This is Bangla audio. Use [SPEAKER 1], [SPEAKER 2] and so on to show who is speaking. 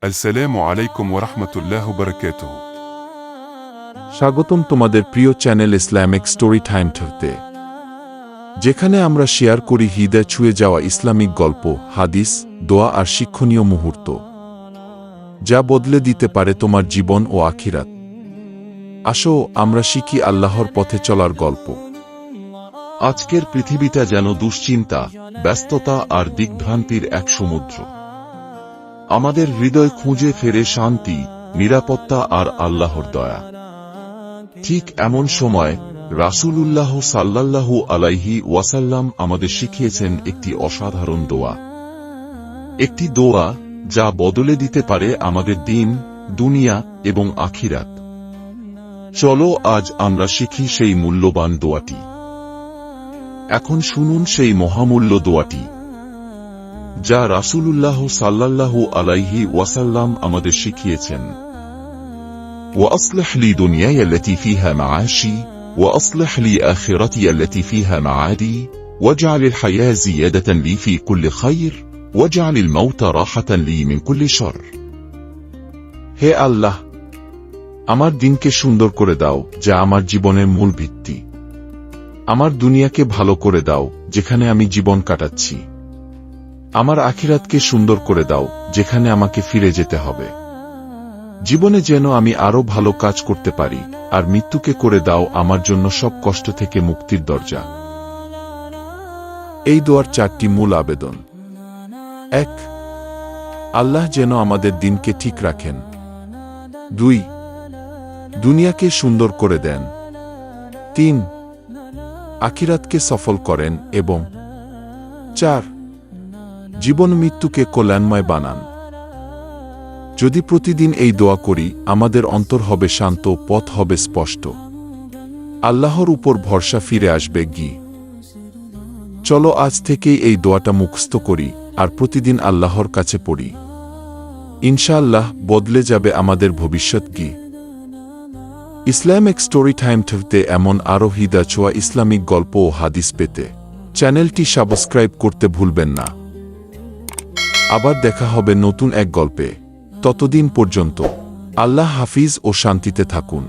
[SPEAKER 1] আসসালামু আলাইকুম ওয়া রাহমাতুল্লাহি ওয়া বারাকাতুহু।
[SPEAKER 2] স্বাগতম তোমাদের প্রিয় চ্যানেল ইসলামিক স্টোরি টাইম তে, যেখানে আমরা শেয়ার করি হৃদয় ছুঁয়ে যাওয়া ইসলামিক গল্প, হাদিস, দোয়া আর শিক্ষণীয় মুহূর্ত, যা বদলে দিতে পারে তোমার জীবন ও আখিরাত। আসো আমরা শিখি আল্লাহর পথে চলার গল্প।
[SPEAKER 3] আজকের পৃথিবীটা যেন দুশ্চিন্তা, ব্যস্ততা আর দিগ্ভ্রান্তির এক সমুদ্র। আমাদের হৃদয় খুঁজে ফেরে শান্তি, নিরাপত্তা আর আল্লাহর দয়া। ঠিক এমন সময় রাসূলুল্লাহ সাল্লাল্লাহু আলাইহি ওয়াসাল্লাম আমাদের শিখিয়েছেন একটি অসাধারণ দোয়া। একটি দোয়া যা বদলে দিতে পারে আমাদের দিন, দুনিয়া এবং আখিরাত। চলো আজ আমরা শিখি সেই মূল্যবান দোয়াটি। এখন শুনুন সেই মহামূল্য দোয়াটি, যা রাসূলুল্লাহ সাল্লাল্লাহু আলাইহি ওয়াসাল্লাম আমাদের শিখিয়েছেন। وأصلح لي دنياي التي فيها معاشي وأصلح لي آخرتي التي فيها معادي واجعل الحياة زيادة لي في كل خير واجعل الموت راحة لي من كل شر।
[SPEAKER 2] হে আল্লাহ, আমার দিনকে সুন্দর করে দাও, যা আমার জীবনের মূল ভিত্তি। আমার দুনিয়াকে ভালো করে দাও, যেখানে আমি জীবন কাটাচ্ছি। আমার আখিরাতকে সুন্দর করে দাও, যেখানে আমাকে ফিরে যেতে হবে। জীবনে যেন আমি আরো ভালো কাজ করতে পারি, আর মৃত্যুকে করে দাও আমার জন্য সব কষ্ট থেকে মুক্তির দরজা। এই দোয়ার 4টি মূল আবেদন। 1. আল্লাহ যেন আমাদের দিনকে ঠিক রাখেন। 2. দুনিয়াকে সুন্দর করে দেন। 3. আখিরাতকে সফল করেন এবং 4. জীবন মৃত্যুকে কল্যাণময় বানান। যদি প্রতিদিন এই দোয়া করি, আমাদের অন্তর হবে শান্ত, পথ হবে স্পষ্ট, আল্লাহর উপর ভরসা ফিরে আসবে। চলো আজ থেকেই এই দোয়াটা মুখস্থ করি আর প্রতিদিন আল্লাহর কাছে পড়ি। ইনশাআল্লাহ বদলে যাবে আমাদের ভবিষ্যৎ। ইসলামিক স্টোরি টাইম তে এমন আরও হৃদয় ছোঁয়া ইসলামিক গল্প ও হাদিস পেতে চ্যানেলটি সাবস্ক্রাইব করতে ভুলবেন না। আবার দেখা হবে নতুন এক গল্পে। ততদিন পর্যন্ত আল্লাহ হাফিজ ও শান্তিতে থাকুন।